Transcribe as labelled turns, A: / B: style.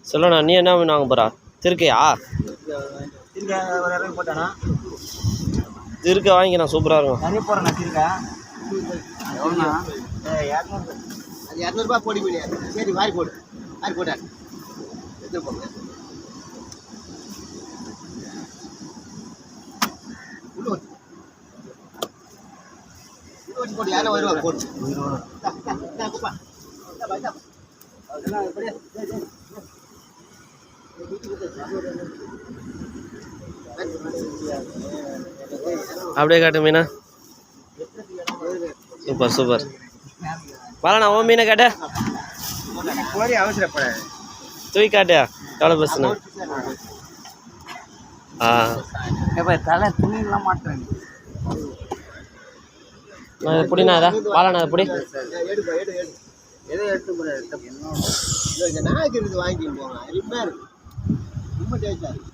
A: சொல்லண்ணா, நீ என்ன மீன் வாங்க போகிறா? திருக்கையா?
B: போட்டானா
A: திருக்கை வாங்கிக்கிறேன், சூப்பராக இருக்கும்.
B: நிறைய போகிறேண்ணா திருக்கா. அது 200 போடி முடியாது. சரி வாரி போடு, வாரி போட்டார் எடுத்து போங்க. போட்டு யாரும் வருவா போட்டு
A: அப்படியே காட்டு மீனா. Super super. வாழண்ணா, உன் மீனை காட்டு.
B: அவசரப்பட
A: தூக்கி காட்டு. எவ்வளோ பஸ்ஸுண்ணா?
B: தலை துணியெல்லாம் மாட்டுறேன்.
A: நான் இதை பிடிண்ணா, இதை வாழண்ணா, அதை பிடி.
B: எதை எடுத்து போகிறேன் நாய்க்கு இருந்து வாங்கிட்டு போங்க. ரொம்ப டேஸ்டாக இருக்கு.